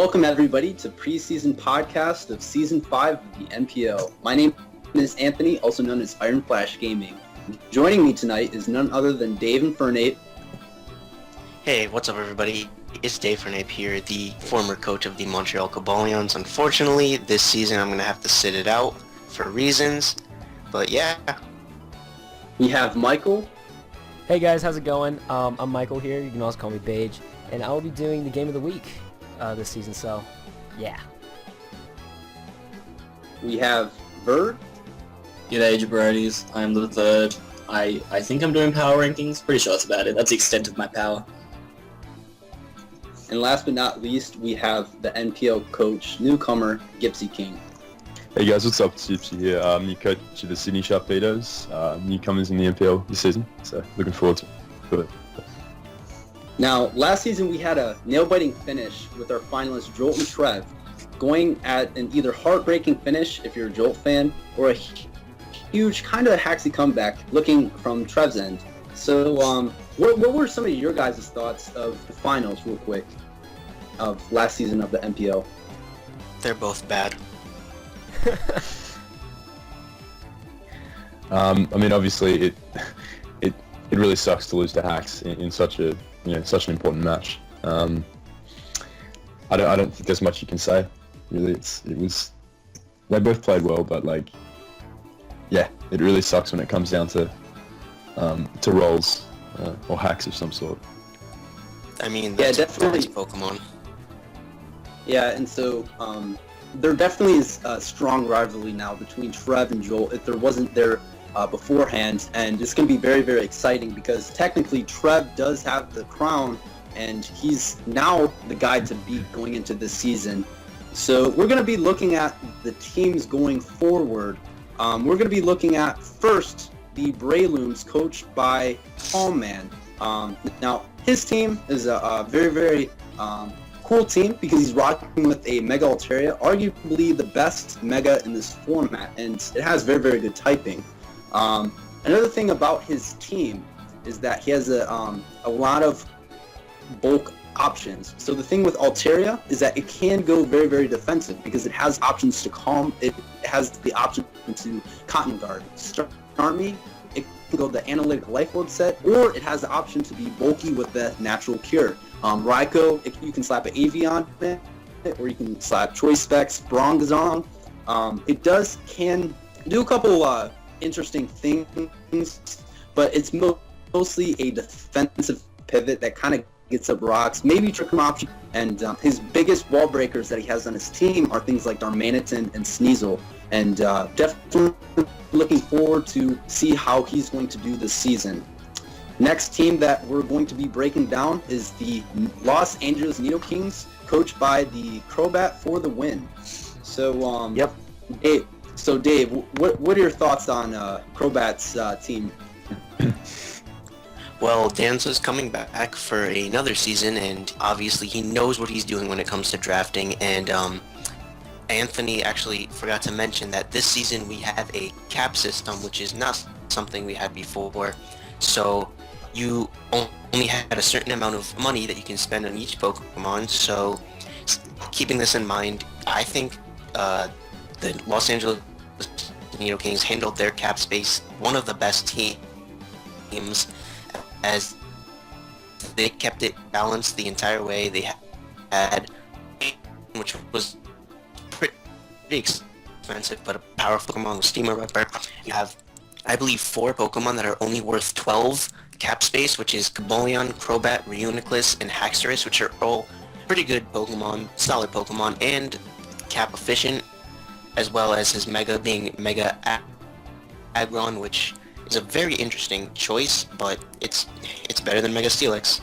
welcome everybody to Preseason podcast of Season 5 of the NPL. My name is Anthony, also known as Iron Flash Gaming. Joining me tonight is none other than Dave and Fernape. Hey, what's up everybody? It's Dave Fernape here, the former coach of the Montreal Cabalions. Unfortunately, this season I'm going to have to sit it out for reasons, but yeah. We have Michael. Hey guys, how's it going? I'm Michael here, you can also call me Bage, and I'll be doing the Game of the Week this season, so yeah. We have Ver. G'day jabronis, I'm the third. I think I'm doing power rankings, pretty sure that's about it. That's the extent of my power. And last but not least, we have the NPL coach, newcomer, Gypsy King. Hey guys, what's up? It's Gypsy here. New coach of the Sydney Sharpedos, newcomers in the NPL this season, so looking forward to it. Now, last season we had a nail-biting finish with our finalists Jolt and Trev, going at an either heartbreaking finish if you're a Jolt fan, or a huge kind of hacksy comeback looking from Trev's end. So, what were some of your guys' thoughts of the finals, real quick, of last season of the NPL? They're both bad. I mean, obviously, it really sucks to lose to Hacks in such a such an important match. I don't think there's much you can say. Really, they both played well, but yeah, it really sucks when it comes down to rolls or hacks of some sort. I mean, that's definitely Pokemon. Yeah, and so there definitely is a strong rivalry now between Trev and Joel. If there wasn't there beforehand, and it's going to be very, very exciting because technically Trev does have the crown, and he's now the guy to beat going into this season. So we're going to be looking at the teams going forward. We're going to be looking at first the Braylooms, coached by Tallman. Now his team is a very, very cool team because he's rocking with a Mega Altaria, arguably the best Mega in this format, and it has very, very good typing. Another thing about his team is that he has a lot of bulk options. So the thing with Altaria is that it can go very, very defensive because it has options to calm. It has the option to Cotton Guard. Start me, it can go the Analytic Life Orb set, or it has the option to be bulky with the Natural Cure. Raikou, you can slap an AV on it, or you can slap Choice Specs, Bronzong. It can do a couple interesting things, but it's mostly a defensive pivot that kind of gets up rocks, maybe Trick Room option, and his biggest wall breakers that he has on his team are things like Darmanitan and Sneasel, and definitely looking forward to see how he's going to do this season. Next team that we're going to be breaking down is the Los Angeles Nidokings, coached by the Crobat for the win. So, Yep. Dave, what are your thoughts on Crobat's team? Well, Danza's coming back for another season, and obviously he knows what he's doing when it comes to drafting, and Anthony actually forgot to mention that this season we have a cap system, which is not something we had before. So you only had a certain amount of money that you can spend on each Pokemon, so keeping this in mind, I think the Los Angeles Nidokings handled their cap space one of the best teams, as they kept it balanced the entire way. They had, which was pretty expensive, but a powerful Pokemon with Steamer Ripper. You have, I believe, 4 Pokemon that are only worth 12 cap space, which is Cabalion, Crobat, Reuniclus, and Haxorus, which are all pretty good Pokemon, solid Pokemon, and cap efficient, as well as his Mega being Mega Aggron, which is a very interesting choice, but it's better than Mega Steelix.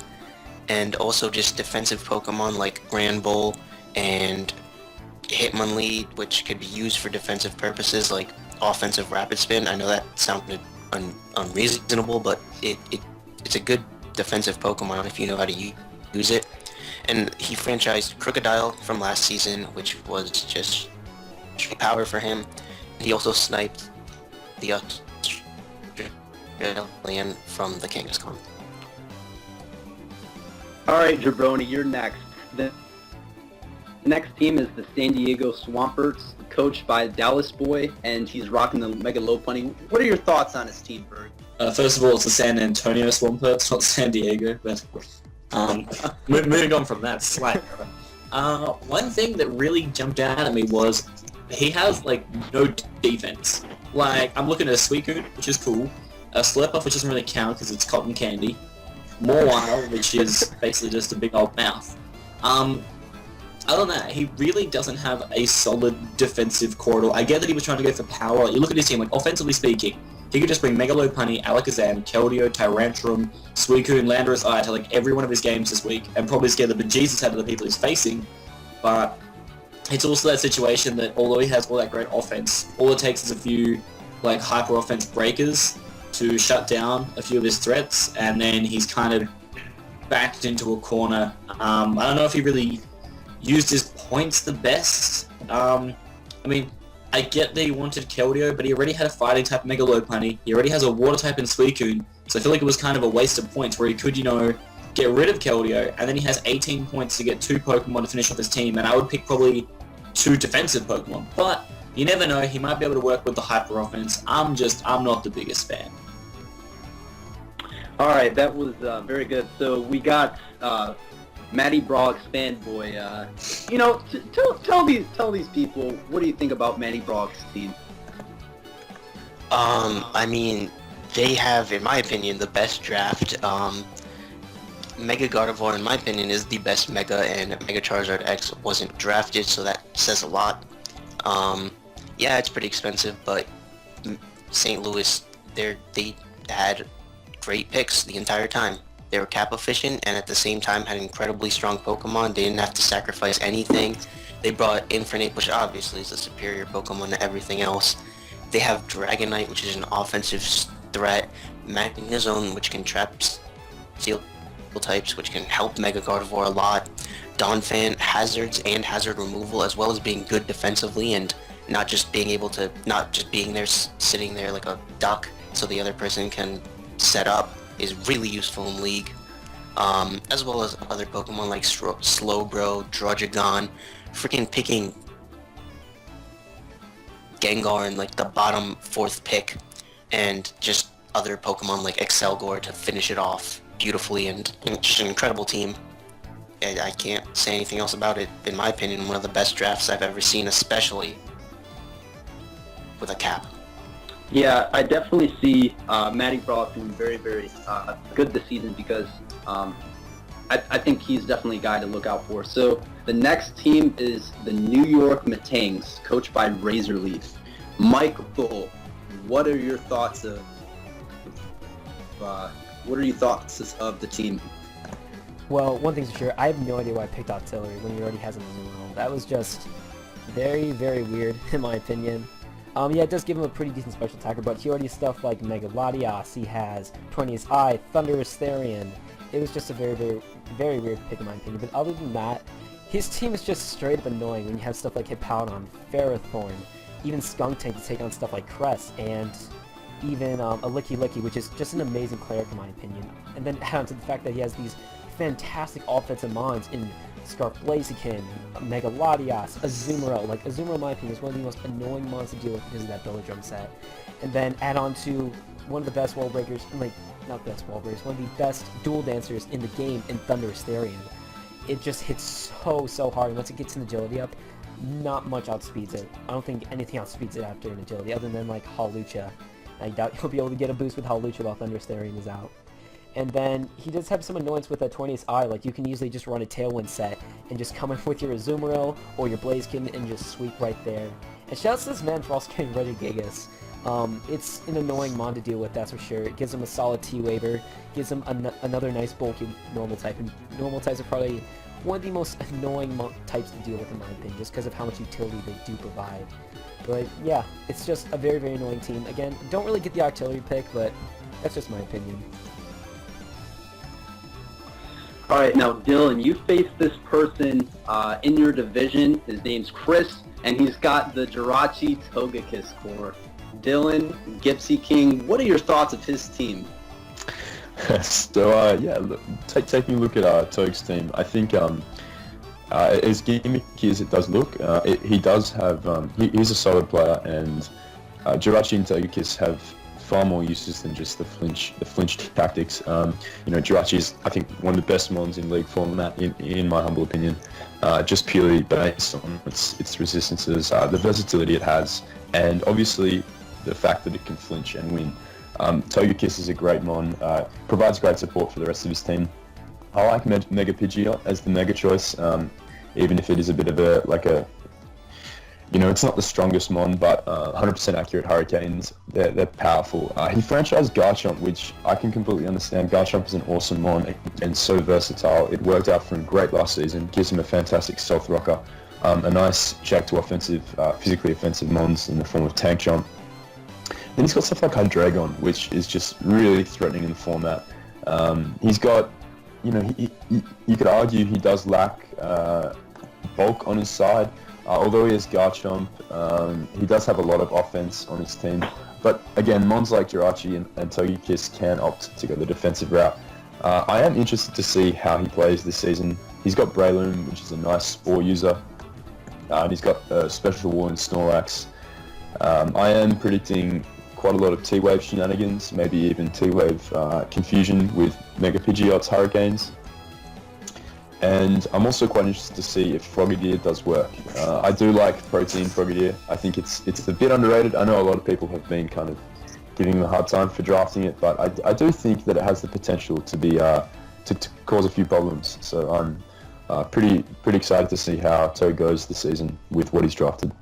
And also just defensive Pokemon like Granbull and Hitmonlee, which could be used for defensive purposes like offensive Rapid Spin. I know that sounded unreasonable, but it's a good defensive Pokemon if you know how to use it. And he franchised Crocodile from last season, which was just power for him. He also sniped the Australian from the Kangaskhan. All right, Jabroni, you're next. The next team is the San Diego Swamperts, coached by Dallas Boy, and he's rocking the Mega Lopunny. What are your thoughts on his team, Berg? First of all, it's the San Antonio Swamperts, not San Diego. But moving on from that, slight. One thing that really jumped out at me was he has like no defense. Like I'm looking at a Suicune, which is cool, a Slurpuff, which doesn't really count because it's cotton candy, Mawile, which is basically just a big old mouth. Other than that, he really doesn't have a solid defensive corridor. I get that he was trying to go for power. You look at his team, like offensively speaking, he could just bring Mega Lopunny, Alakazam, Keldeo, Tyrantrum, Suicune, Landorus Eye to like every one of his games this week, and probably scare the bejesus out of the people he's facing. But it's also that situation that although he has all that great offense, all it takes is a few like hyper offense breakers to shut down a few of his threats, and then he's kind of backed into a corner. I don't know if he really used his points the best. I mean, I get that he wanted Keldeo, but he already had a fighting type Mega Lopunny. He already has a water type in Suicune, so I feel like it was kind of a waste of points where he could, get rid of Keldeo, and then he has 18 points to get 2 Pokemon to finish off his team, and I would pick probably 2 defensive Pokemon. But you never know, he might be able to work with the hyper offense. I'm not the biggest fan. All right, that was very good. So we got Matty Broggs fanboy. Tell these people, what do you think about Matty Broggs' team? I mean, they have, in my opinion, the best draft. Mega Gardevoir, in my opinion, is the best Mega, and Mega Charizard X wasn't drafted, so that says a lot. Yeah, it's pretty expensive, but St. Louis, they had great picks the entire time. They were cap efficient and at the same time had incredibly strong Pokemon. They didn't have to sacrifice anything. They brought Infernape, which obviously is a superior Pokemon to everything else. They have Dragonite, which is an offensive threat. Magnezone, which can trap Steel types, which can help Mega Gardevoir a lot. Donphan, hazards and hazard removal, as well as being good defensively and not just being there sitting there like a duck so the other person can set up, is really useful in League, as well as other Pokemon like Slowbro, Druddigon, freaking picking Gengar in like the bottom 4th pick, and just other Pokemon like Excelgor to finish it off beautifully, and just an incredible team. And I can't say anything else about it. In my opinion, one of the best drafts I've ever seen, especially with a cap. Yeah, I definitely see Matty Broggs doing very, very good this season because I think he's definitely a guy to look out for. So the next team is the New York Metangs, coached by Razorleaf. Michael, what are your thoughts of the team? Well, one thing's for sure, I have no idea why I picked Octillery when he already has an Azumarill. That was just very, very weird, in my opinion. Yeah, it does give him a pretty decent special attacker, but he already has stuff like Mega Latias, he has 20th Eye, Thunderous Therian. It was just a very, very, very weird pick in my opinion, but other than that, his team is just straight up annoying when you have stuff like Hippowdon, Ferrothorn, even Skuntank to take on stuff like Cress, and even a Licky Licky, which is just an amazing cleric in my opinion. And then add on to the fact that he has these fantastic offensive mons in Scarf Blaziken, Mega Latias, Azumarill. Like, Azumarill, in my opinion, is one of the most annoying mons to deal with because of that Drum set. And then add on to one of the best wall breakers, not best wall breakers, one of the best dual dancers in the game in Thunderous Therian. It just hits so hard, and once it gets an agility up, not much outspeeds it. I don't think anything outspeeds it after an agility, other than, like, Hawlucha. I doubt he'll be able to get a boost with Hawlucha while Thunderous Therian is out. And then he does have some annoyance with a 20th Eye, like you can easily just run a Tailwind set and just come in with your Azumarill or your Blaziken and just sweep right there. And shouts to this man for also getting Regigigas. It's an annoying mon to deal with, that's for sure. It gives him a solid T-Waver, gives him another nice bulky normal type, and normal types are probably one of the most annoying types to deal with in my opinion, just because of how much utility they do provide. But yeah, it's just a very, very annoying team. Again, don't really get the Octillery pick, but that's just my opinion. Alright, now Dylan, you face this person in your division. His name's Chris, and he's got the Jirachi Togekiss core. Dylan, Gypsy King, what are your thoughts of his team? So, yeah, taking a look at Toge's team, I think As gimmicky as it does look, he does have, he's a solid player, and Jirachi and Togekiss have far more uses than just the flinch tactics. Jirachi is, I think, one of the best mons in League format, in my humble opinion, just purely based on its resistances, the versatility it has, and obviously the fact that it can flinch and win. Togekiss is a great mon, provides great support for the rest of his team. I like Mega Pidgeot as the mega choice, even if it is a bit of it's not the strongest mon, but 100% accurate Hurricanes, they're powerful. He franchised Garchomp, which I can completely understand. Garchomp is an awesome mon and so versatile. It worked out for him great last season, gives him a fantastic stealth rocker, a nice check to physically offensive mons in the form of Tank Chomp. Then he's got stuff like Hydreigon, which is just really threatening in the format. He's got, you could argue he does lack bulk on his side. Although he has Garchomp, he does have a lot of offense on his team. But again, mons like Jirachi and Togekiss can opt to go the defensive route. I am interested to see how he plays this season. He's got Breloom, which is a nice Spore user. And he's got Special Wall and Snorlax. I am predicting quite a lot of T-Wave shenanigans, maybe even T-Wave confusion with Mega Pidgeot's Hurricanes. And I'm also quite interested to see if Frogadier does work. I do like Protein Frogadier. I think it's a bit underrated. I know a lot of people have been kind of giving him a hard time for drafting it, but I do think that it has the potential to be to cause a few problems. So I'm pretty excited to see how Toad goes this season with what he's drafted.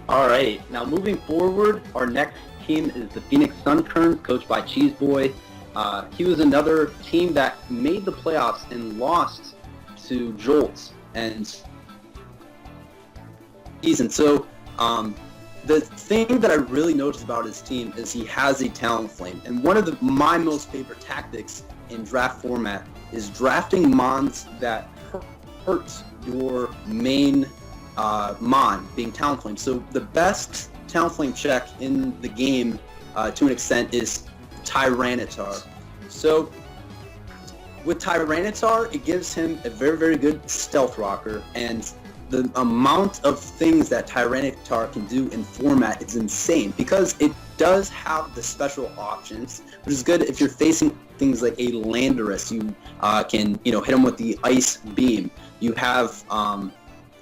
All right, now moving forward, our next team is the Phoenix Sunkern, coached by Cheeseboy. He was another team that made the playoffs and lost to Jolts and season. So the thing that I really noticed about his team is he has a Talonflame, and one of my most favorite tactics in draft format is drafting mons that hurt your main mon, being Talonflame. So the best Talonflame check in the game to an extent is Tyranitar. So with Tyranitar, it gives him a very, very good stealth rocker, and the amount of things that Tyranitar can do in format is insane because it does have the special options, which is good if you're facing things like a Landorus. You can hit him with the Ice Beam. You have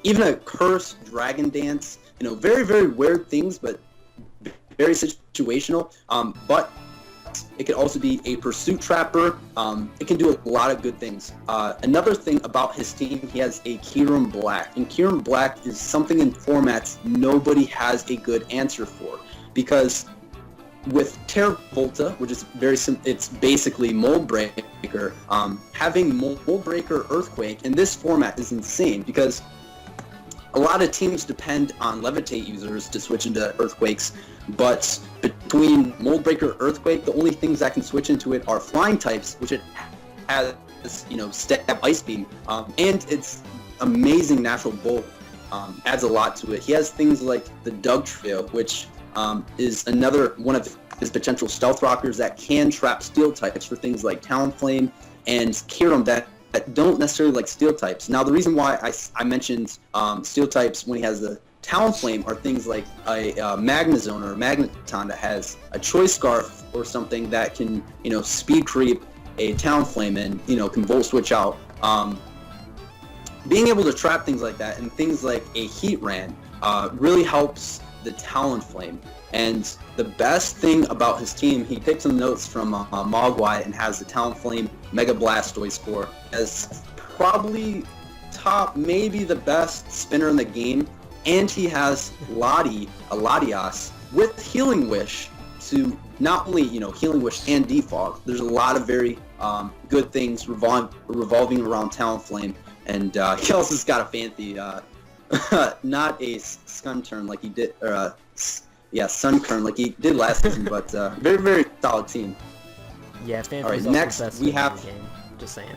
even a Curse, Dragon Dance. Very, very weird things, but very situational. But it could also be a Pursuit Trapper. It can do a lot of good things. Another thing about his team, he has a Kyurem Black. And Kyurem Black is something in formats nobody has a good answer for. Because with Terra Volta, which is very simple, it's basically Mold Breaker, having Mold Breaker Earthquake in this format is insane because a lot of teams depend on Levitate users to switch into Earthquakes, but between Mold Breaker Earthquake, the only things that can switch into it are flying types, which it has, Step Ice Beam, and its amazing natural bulk adds a lot to it. He has things like the Dugtrio, which is another one of his potential stealth rockers that can trap steel types for things like Talonflame and Kyurem that don't necessarily like steel types. Now, the reason why I mentioned steel types when he has the Talonflame are things like a Magnezone or a Magneton that has a Choice Scarf or something that can, speed creep a Talonflame and, can Volt Switch out. Being able to trap things like that and things like a Heatran really helps the Talonflame. And the best thing about his team, he picked some notes from Mogwai and has the Talonflame Mega Blastoise core as probably top, maybe the best spinner in the game. And he has Latias with Healing Wish to not only, Healing Wish and Defog. There's a lot of very good things revolving around Talonflame. And he also's got a fancy, not a Sunkern like he did, or Sunkern like he did last season, but very, very solid team. Yeah, Fanfy's all right, also next the best we have. in the game. Just saying.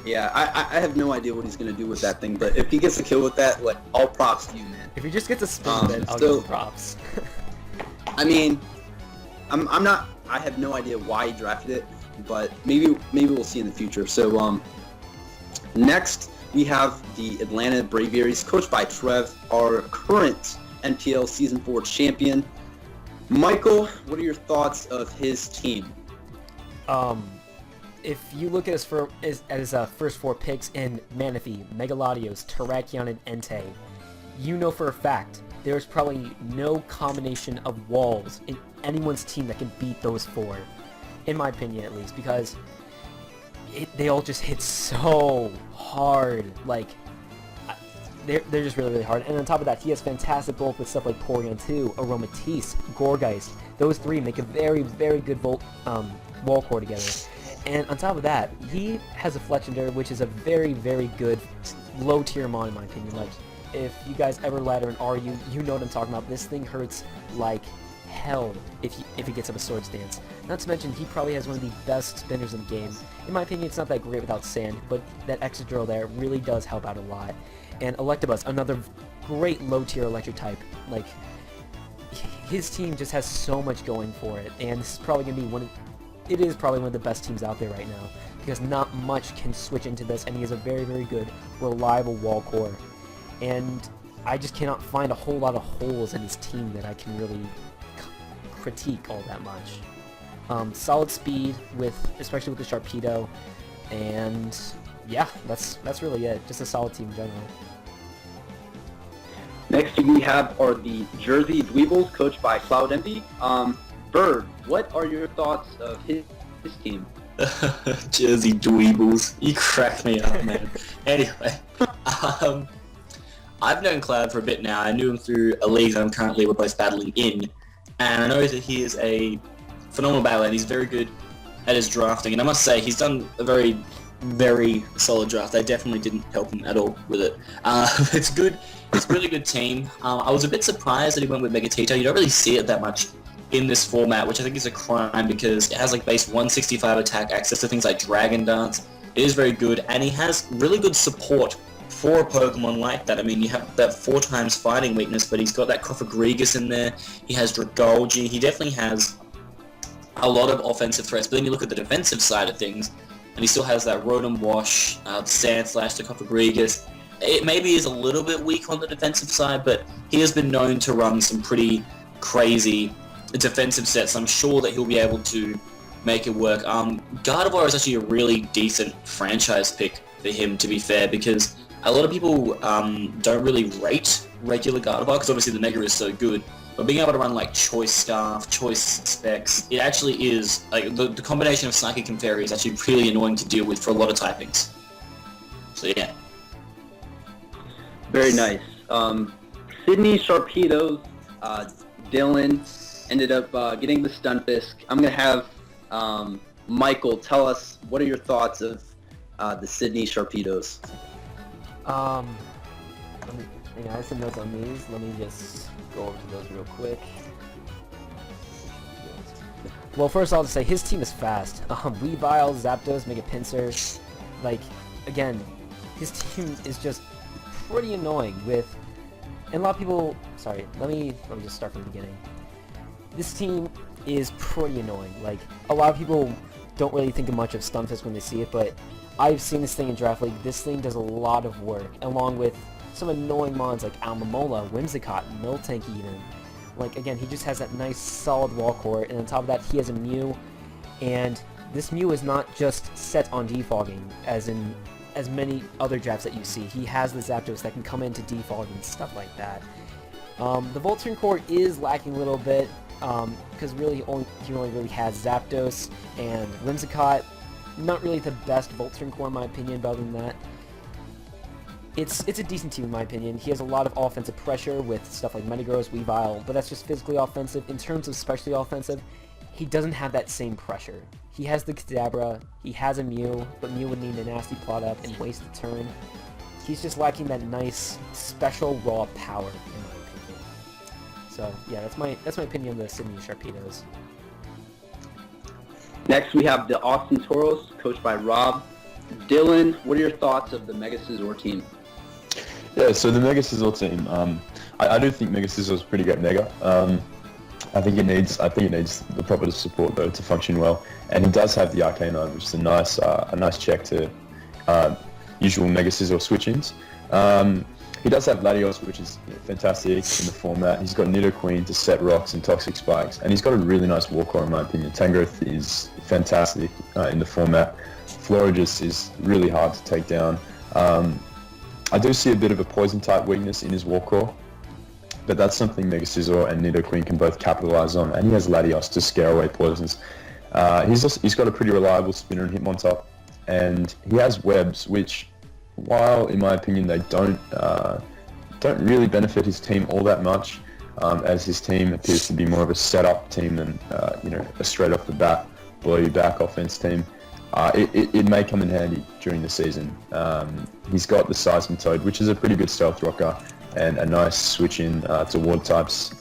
Yeah, I have no idea what he's gonna do with that thing, but if he gets a kill with that, all props to you, man. If he just gets a spin bit, I'll give him props. I mean, I'm not. I have no idea why he drafted it, but maybe we'll see in the future. So Next, we have the Atlanta Braviaries, coached by Trev, our current NPL Season 4 champion. Michael, what are your thoughts of his team? If you look at his first 4 picks in Manaphy, Megalodios, Terrakion, and Entei, you know for a fact there's probably no combination of walls in anyone's team that can beat those 4, in my opinion at least, because they all just hit so hard. Like, they're just really, really hard. And on top of that, he has fantastic bulk with stuff like Porygon 2, Aromatisse, Gourgeist. Those 3 make a very, very good wall core together. And on top of that, he has a Fletchinder, which is a very, very good low-tier mon, in my opinion. Like, if you guys ever ladder an RU, you know what I'm talking about. This thing hurts like hell if he gets up a Sword Stance. Not to mention, he probably has one of the best spinners in the game. In my opinion, it's not that great without Sand, but that extra drill there really does help out a lot. And Electabuzz, another great low-tier electric type. Like, his team just has so much going for it, and this is probably going to be it is probably one of the best teams out there right now, because not much can switch into this, and he has a very, very good, reliable wall core. And I just cannot find a whole lot of holes in his team that I can really critique all that much. Solid speed, especially with the Sharpedo, and yeah, that's really it. Just a solid team in general. Next we have the Jersey Dweebles, coached by Cloud Envy. Bird, what are your thoughts of his team? Jersey Dweebles, you crack me up, man. Anyway, I've known Cloud for a bit now. I knew him through a league that we're both battling in, and I know that he is a phenomenal battler, and he's very good at his drafting. And I must say, he's done a very, very solid draft. I definitely didn't help him at all with it. It's good. It's a really good team. I was a bit surprised that he went with Megatita. You don't really see it that much in this format, which I think is a crime, because it has like base 165 attack, access to things like Dragon Dance. It is very good, and he has really good support for a Pokemon like that. I mean, you have that 4 times fighting weakness, but he's got that Cofagrigus in there. He has Dragalge. He definitely has a lot of offensive threats, but then you look at the defensive side of things, and he still has that Rotom Wash, Sand Slash to Cofagrigus. It maybe is a little bit weak on the defensive side, but he has been known to run some pretty crazy defensive sets. I'm sure that he'll be able to make it work. Gardevoir is actually a really decent franchise pick for him, to be fair, because a lot of people don't really rate regular Gardevoir, because obviously the Mega is so good. But being able to run like Choice Scarf, Choice Specs, it actually is, like, the combination of Psychic and Fairy is actually really annoying to deal with for a lot of typings. So yeah. Very nice. Sydney Sharpedos, Dylan ended up getting the Stunfisk. I'm going to have Michael tell us, what are your thoughts of the Sydney Sharpedos? I have some notes on these. Let me just go over to those real quick. Well, first I'll just say his team is fast. Weavile, Zapdos, Mega Pinsir. Like, again, his team is just pretty annoying with, and a lot of people, sorry, let me just start from the beginning. This team is pretty annoying. Like, a lot of people don't really think much of Stunfisk when they see it, but I've seen this thing in Draft League. This thing does a lot of work, along with some annoying mons like Almamola, Whimsicott, Miltank even. Like, again, he just has that nice solid wall core, and on top of that, he has a Mew, and this Mew is not just set on defogging, as in as many other drafts that you see. He has the Zapdos that can come into defog and stuff like that. The Volturn core is lacking a little bit, because really he only really has Zapdos and Whimsicott. Not really the best Volturn core in my opinion, but other than that, it's a decent team in my opinion. He has a lot of offensive pressure with stuff like Metagross, Weavile, but that's just physically offensive. In terms of specially offensive, he doesn't have that same pressure. He has the Kadabra, he has a Mew, but Mew would need a nasty plot up and waste a turn. He's just lacking that nice, special, raw power, in my opinion. So, yeah, that's my opinion on the Sydney Sharpedos. Next, we have the Austin Toros, coached by Rob. Dylan, what are your thoughts of the Mega Scizor team? Yeah, so the Mega Scizor team, I do think Mega Scizor is a pretty great Mega. I think it needs the proper support though to function well, and he does have the Arcanine, which is a nice check to usual Mega Scizor switch-ins. He does have Latios, which is fantastic in the format. He's got Nidoqueen to set rocks and Toxic Spikes, and he's got a really nice Walker in my opinion. Tangrowth is fantastic in the format. Florges is really hard to take down. I do see a bit of a Poison type weakness in his Walker, but that's something Mega Scizor and Nidoqueen can both capitalize on, and he has Latios to scare away poisons. He's got a pretty reliable spinner and Hitmontop, and he has webs, which, while in my opinion they don't really benefit his team all that much, as his team appears to be more of a setup team than a straight off the bat blow you back offense team. It may come in handy during the season. He's got the Seismitoad, which is a pretty good stealth rocker, and a nice switch in to water types.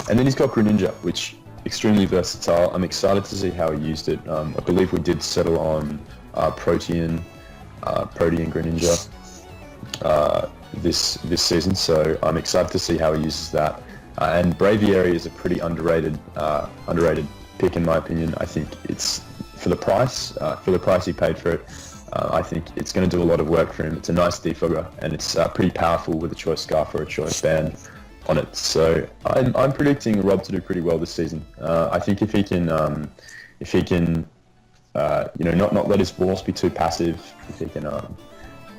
And then he's got Greninja, which extremely versatile. I'm excited to see how he used it. I believe we did settle on Protean Greninja this season, so I'm excited to see how he uses that. And Braviary is a pretty underrated pick in my opinion. I think it's for the price he paid for it. I think it's going to do a lot of work for him. It's a nice defogger, and it's pretty powerful with a choice scarf or a choice band on it. So I'm predicting Rob to do pretty well this season. I think if he can not let his walls be too passive, if he can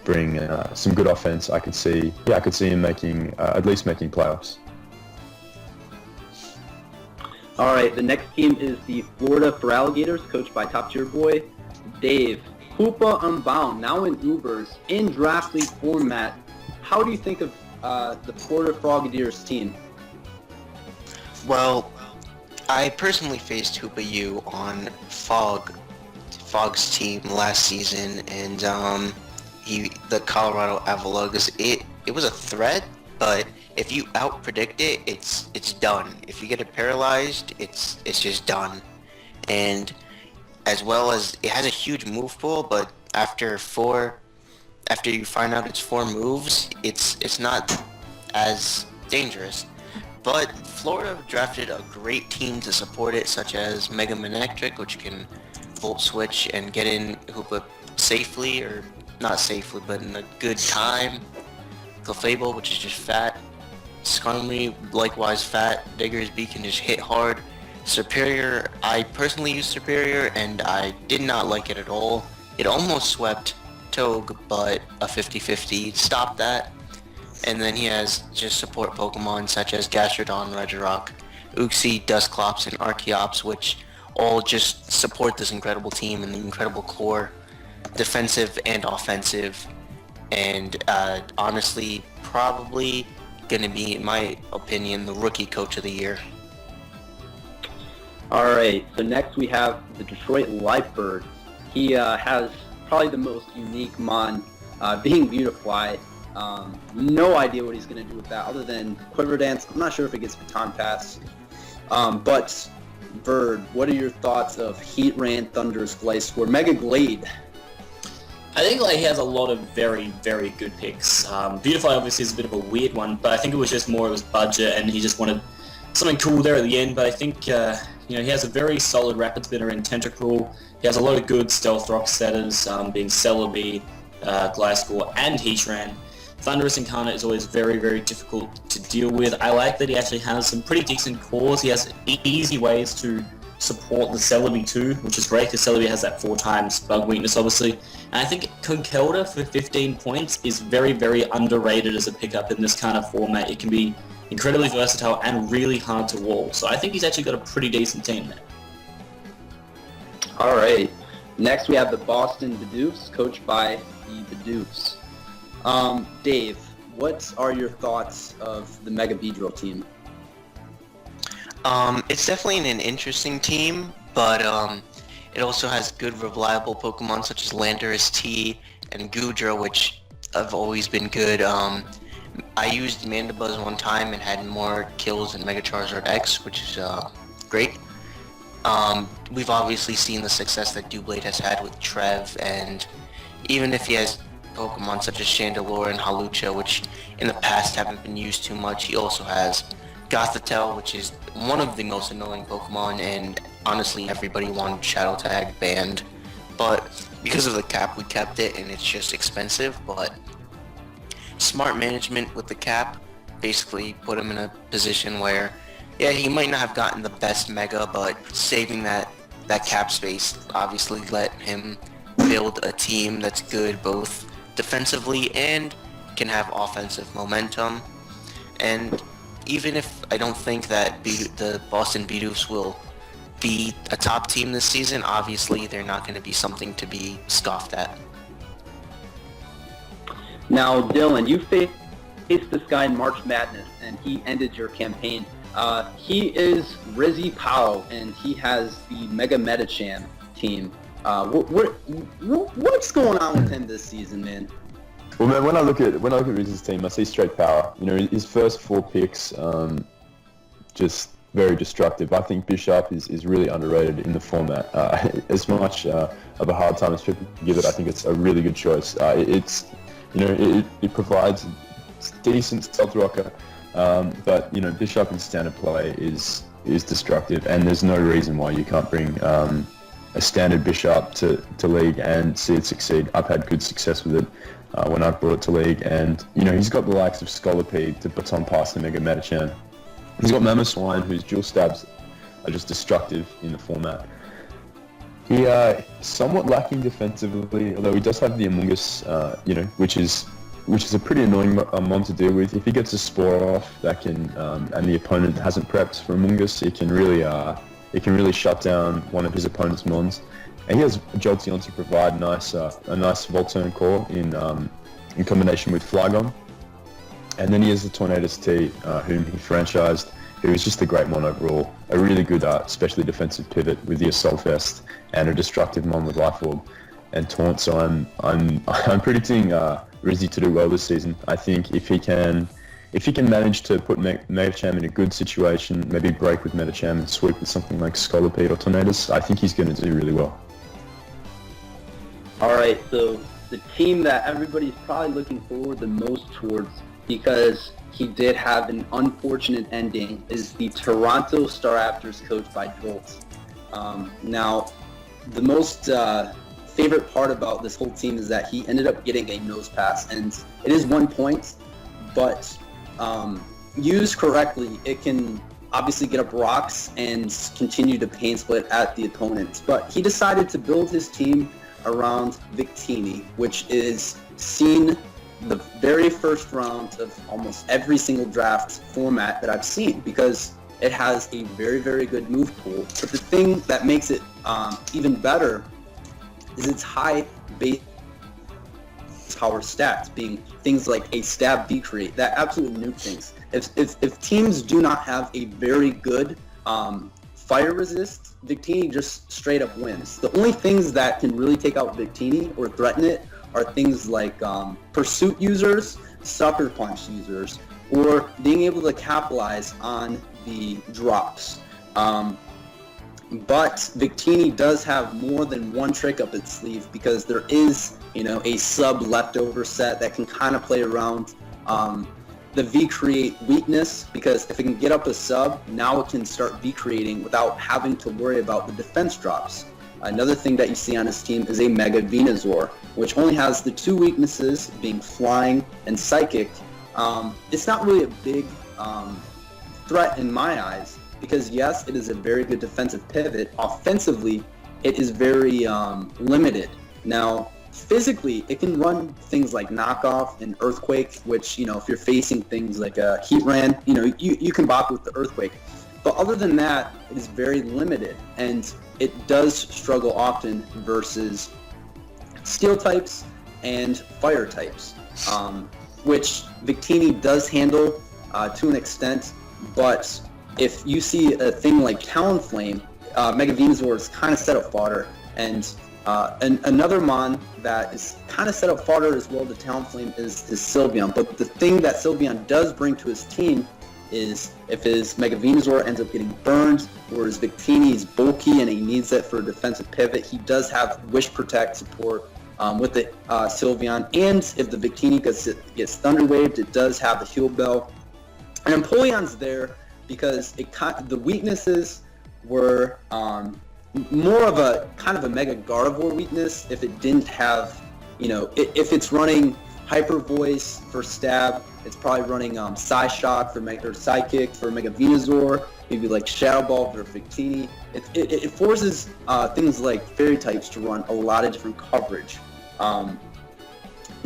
bring some good offense, I could see him at least making playoffs. All right, the next team is the Florida Alligators, coached by top tier boy Dave. Hoopa Unbound, now in Ubers, in draft league format. How do you think of the Florida Frogadiers team? Well, I personally faced Hoopa U on Fog's team last season, and the Colorado Avalugs. It was a threat, but if you out-predict it, it's done. If you get it paralyzed, it's just done. And as well as it has a huge move pool, but after you find out it's 4 moves, it's not as dangerous. But Florida drafted a great team to support it, such as Mega Manectric, which can Volt Switch and get in Hoopa safely, or not safely, but in a good time. Clefable, which is just fat. Skarmory, likewise fat. Digger's Beak can just hit hard. Superior, I personally use Superior, and I did not like it at all. It almost swept Togue, but a 50-50 stopped that. And then he has just support Pokemon such as Gastrodon, Regirock, Uxie, Dusclops, and Archeops, which all just support this incredible team and the incredible core, defensive and offensive. And honestly, probably going to be, in my opinion, the rookie coach of the year. All right, so next we have the Detroit Lightbird. He has probably the most unique mon, being Beautifly. No idea what he's going to do with that other than Quiver Dance. I'm not sure if it gets Baton Pass. But, Bird, what are your thoughts of Heatran, Thundurus, Gliscor, Mega Glade? I think he has a lot of very, very good picks. Beautifly obviously is a bit of a weird one, but I think it was just more of his budget, and he just wanted something cool there at the end. But I think he has a very solid Rapid Spinner in Tentacruel. He has a lot of good Stealth Rock setters, being Celebi, Gliscor, and Heatran. Thundurus Incarnate is always very, very difficult to deal with. I like that he actually has some pretty decent cores. He has easy ways to support the Celebi too, which is great because Celebi has that 4 times bug weakness obviously. And I think Conkeldurr for 15 points is very, very underrated as a pickup in this kind of format. It can be incredibly versatile and really hard to wall. So I think he's actually got a pretty decent team there. All right. Next we have the Boston Bidoofs, coached by the Bidoofs. Dave, what are your thoughts of the Mega Beedrill team? It's definitely an interesting team, but it also has good reliable Pokemon such as Landorus T and Goodra, which have always been good. I used Mandibuzz one time and had more kills than Mega Charizard X, which is great. We've obviously seen the success that Doublade has had with Trev, and even if he has Pokemon such as Chandelure and Hawlucha, which in the past haven't been used too much, he also has Gothitelle, which is one of the most annoying Pokemon, and honestly everybody wanted Shadow Tag banned. But because of the cap, we kept it, and it's just expensive. But smart management with the cap basically put him in a position where, yeah, he might not have gotten the best mega, but saving that cap space obviously let him build a team that's good both defensively and can have offensive momentum. And even if I don't think that the Boston Beatles will be a top team this season, obviously they're not going to be something to be scoffed at. Now, Dylan, you faced this guy in March Madness, and he ended your campaign. He is Rizzi Powell, and he has the Mega Metacham team. What's going on with him this season, man? Well, man, when I look at Rizzi's team, I see straight power. You know, his first 4 picks, just very destructive. I think Bishop is really underrated in the format. As much of a hard time as people give it, I think it's a really good choice. It provides decent stealth rocker, but Bishop in standard play is destructive, and there's no reason why you can't bring a standard Bishop to League and see it succeed. I've had good success with it when I've brought it to League, and he's got the likes of Scolopede to baton pass the Mega Metachan. He's got Mamoswine, whose dual stabs are just destructive in the format. He somewhat lacking defensively, although he does have the Among Us, which is a pretty annoying mon to deal with. If he gets a spore off that can, and the opponent hasn't prepped for Among Us, it can really shut down one of his opponent's mons. And he has Jolteon to provide a nice Volturn core in combination with Flygon. And then he has the Tornadus T, whom he franchised, who is just a great mon overall. A really good, especially defensive pivot with the Assault Vest, and a destructive mon with Life Orb and Taunt. So I'm predicting Rizzi to do well this season. I think if he can manage to put Metacham in a good situation, maybe break with Metacham and sweep with something like Scolopede or Tornadus, I think he's going to do really well. All right, so the team that everybody's probably looking forward the most towards, because he did have an unfortunate ending, is the Toronto Staraptors, coached by Jolt. Now, the most favorite part about this whole team is that he ended up getting a nose pass, and it is 1 point, but used correctly, it can obviously get up rocks and continue to pain split at the opponents. But he decided to build his team around Victini, which is seen the very first round of almost every single draft format that I've seen, because it has a very, very good move pool. But the thing that makes it even better is its high base power stats, being things like a stab V-create that absolutely nuke things. If teams do not have a very good fire resist, Victini just straight up wins. The only things that can really take out Victini or threaten it are things like pursuit users, sucker punch users, or being able to capitalize on the drops. But Victini does have more than one trick up its sleeve, because there is, a sub leftover set that can kind of play around the V-create weakness, because if it can get up a sub, now it can start V-creating without having to worry about the defense drops. Another thing that you see on his team is a Mega Venusaur, which only has the 2 weaknesses, being Flying and Psychic. It's not really a big threat in my eyes, because yes, it is a very good defensive pivot. Offensively, it is very limited. Now, physically, it can run things like Knockoff and Earthquake, which, if you're facing things like a Heatran, you can bop with the Earthquake. But other than that, it is very limited, and it does struggle often versus Steel types and Fire types, which Victini does handle to an extent. But if you see a thing like Talonflame, Mega Venusaur is kind of set up fodder, and another mon that is kind of set up fodder as well to Talonflame is Sylveon. But the thing that Sylveon does bring to his team is, if his Mega Venusaur ends up getting burned, or his Victini is bulky and he needs it for a defensive pivot, he does have Wish Protect support with the Sylveon. And if the Victini gets Thunder Waved, it does have the Heal Bell. And Empoleon's there because the weaknesses were more of a kind of a Mega Gardevoir weakness if it didn't have, if it's running Hyper Voice for Stab, it's probably running Psyshock for Mega, or Psychic for Mega Venusaur, maybe like Shadow Ball for Victini. It forces things like Fairy types to run a lot of different coverage.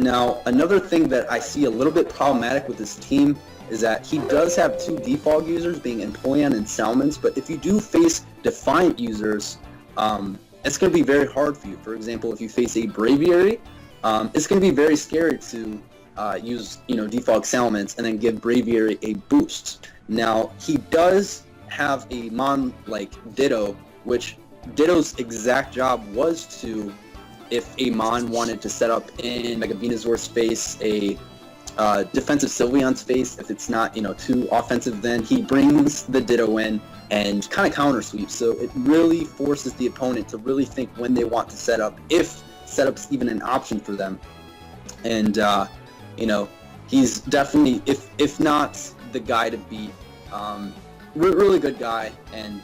Now, another thing that I see a little bit problematic with this team is that he does have 2 default users, being Empoleon and Salmons, but if you do face Defiant users, it's going to be very hard for you. For example, if you face a Braviary, it's going to be very scary to use, default Salmons and then give Braviary a boost. Now, he does have a Mon like Ditto, which Ditto's exact job was to, if a Mon wanted to set up in Mega Venusaur's face a defensive Sylveon's face, if it's not, too offensive, then he brings the Ditto in and kind of counter sweeps. So it really forces the opponent to really think when they want to set up, if setup's even an option for them. And he's definitely, if not the guy to beat, really good guy. And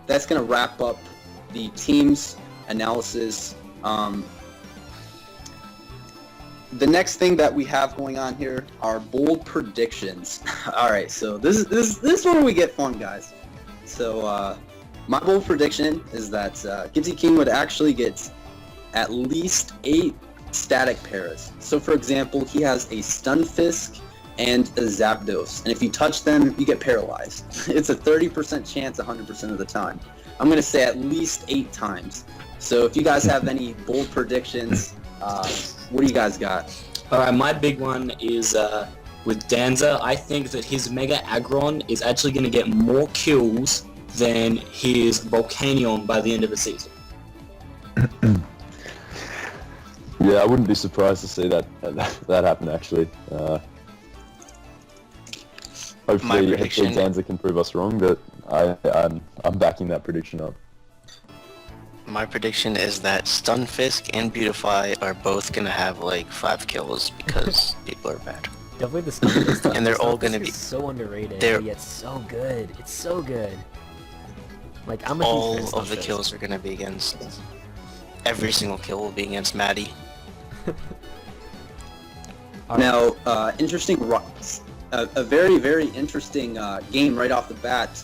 that's gonna wrap up the team's analysis. The next thing that we have going on here are bold predictions. All right, so this is where we get fun, guys. So my bold prediction is that Gypsy King would actually get at least 8 static pairs. So for example, he has a Stunfisk and a Zapdos, and if you touch them, you get paralyzed. It's a 30% chance 100% of the time. I'm gonna say at least 8 times. So if you guys have any bold predictions, what do you guys got? Alright, my big one is with Danza. I think that his Mega Aggron is actually going to get more kills than his Volcanion by the end of the season. Yeah, I wouldn't be surprised to see that happen, actually. Hopefully Danza can prove us wrong, but I'm backing that prediction up. My prediction is that Stunfisk and Beautify are both gonna have like 5 kills because people are bad. Definitely the Stunfisk. And they're all gonna be so underrated. They're Yet so good. It's so good. Like I'm a all huge fan of the kills are gonna be against. Every single kill will be against Maddie. Now, interesting. A very, very interesting game right off the bat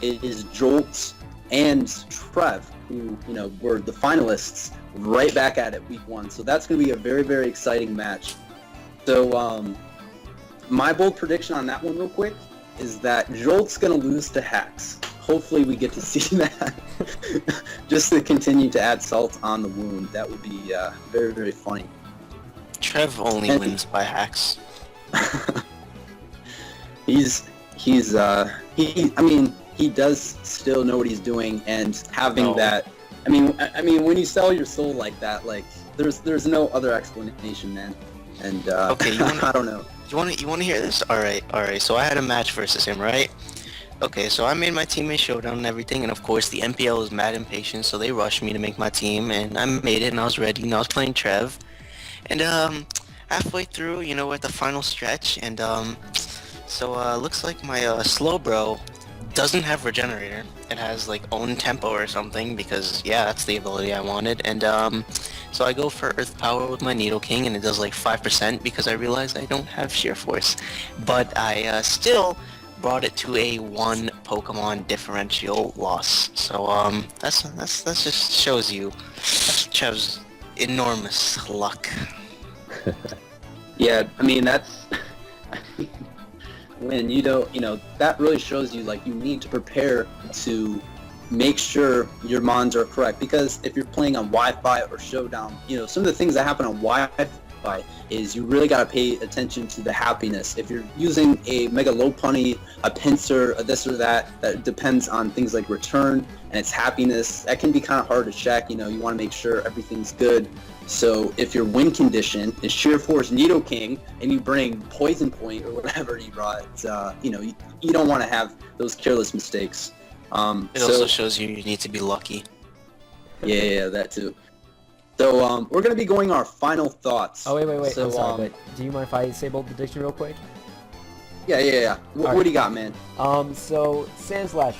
is Jolts and Trev, who were the finalists, right back at it week 1. So that's going to be a very, very exciting match. So my bold prediction on that one real quick is that Jolt's going to lose to Hacks. Hopefully we get to see that. Just to continue to add salt on the wound. That would be very, very funny. Trev only wins by hacks. He does still know what he's doing, and having that, I mean, when you sell your soul like that, like there's no other explanation, man. And okay, I don't know. You want to hear this? All right. So I had a match versus him, right? Okay, so I made my teammate showdown and everything, and of course the NPL was mad impatient, so they rushed me to make my team, and I made it, and I was ready, and I was playing Trev, and halfway through, we're at the final stretch, and so looks like my Slowbro doesn't have Regenerator. It has like own tempo or something, because yeah, that's the ability I wanted, and so I go for Earth Power with my Nidoking, and it does like 5% because I realized I don't have Sheer Force, but I still brought it to a 1 Pokemon differential loss. So that's just shows you Trev's enormous luck. Yeah, I mean that's when you don't, that really shows you like you need to prepare to make sure your mons are correct, because if you're playing on Wi-Fi or Showdown, some of the things that happen on Wi-Fi is you really got to pay attention to the happiness. If you're using a Mega Lopunny, a Pinsir, a this or that depends on things like return and its happiness. That can be kind of hard to check. You want to make sure everything's good. So if your win condition is Sheer Force Nidoking and you bring Poison Point or whatever you brought, you don't want to have those careless mistakes. It also shows you need to be lucky. Yeah, that too. So we're going to be going our final thoughts. Oh, wait. So, I'm sorry, but do you mind if I say bold prediction real quick? Yeah. What do you got, man? So Sandslash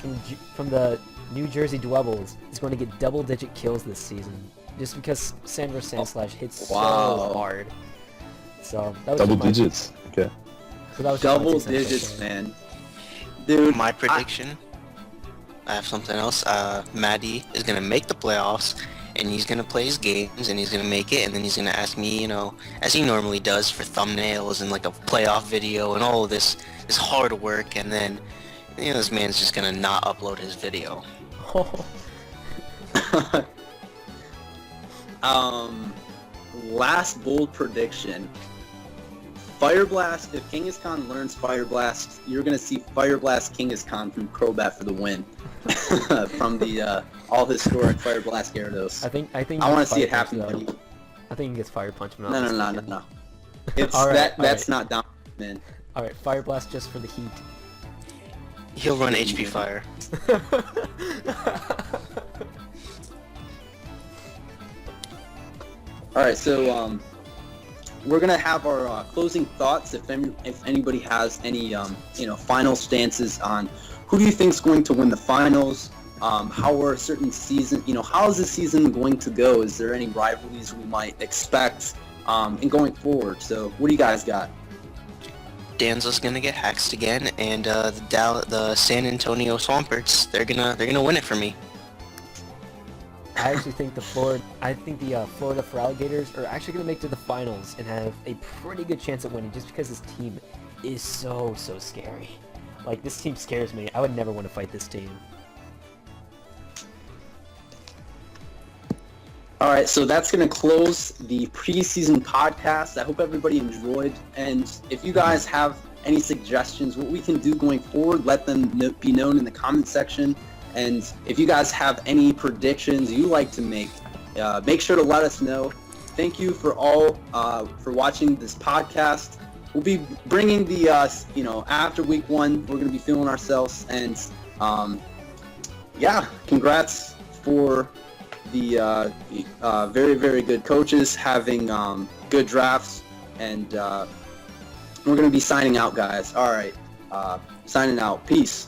from the New Jersey Dwebbles is going to get double-digit kills this season, just because Sand vs. Sand Slash hits so hard. So that was Double digits. Okay. So that was Double digits, man. Dude, My prediction. I have something else. Maddie is gonna make the playoffs, and he's gonna play his games, and he's gonna make it, and then he's gonna ask me, as he normally does, for thumbnails and like a playoff video and all of this hard work, and then this man's just gonna not upload his video. Last bold prediction. Fire Blast, if Kangaskhan learns Fire Blast, you're going to see Fire Blast Kangaskhan from Crobat for the win. From the all historic Fire Blast Gyarados. I think I want to see it happen. Buddy. I think he gets Fire Punch. No. It's that's not down, man. Alright, Fire Blast just for the heat. He'll run HP Fire. Alright, so we're gonna have our closing thoughts. If anybody has any final stances on who do you think is going to win the finals, how are certain season, how is the season going to go? Is there any rivalries we might expect in going forward? So what do you guys got? Danza's gonna get hexed again, and the San Antonio Swamperts, they're gonna win it for me. I actually think the Florida Frogadiers are actually going to make to the finals and have a pretty good chance at winning, just because this team is so scary. Like, this team scares me. I would never want to fight this team. Alright, so that's going to close the preseason podcast. I hope everybody enjoyed, and if you guys have any suggestions what we can do going forward, let them be known in the comment section. And if you guys have any predictions you like to make sure to let us know. Thank you for all for watching this podcast. We'll be bringing the after week 1, we're going to be feeling ourselves, and congrats for the very, very good coaches having good drafts, and we're going to be signing out, guys. All right, signing out. Peace.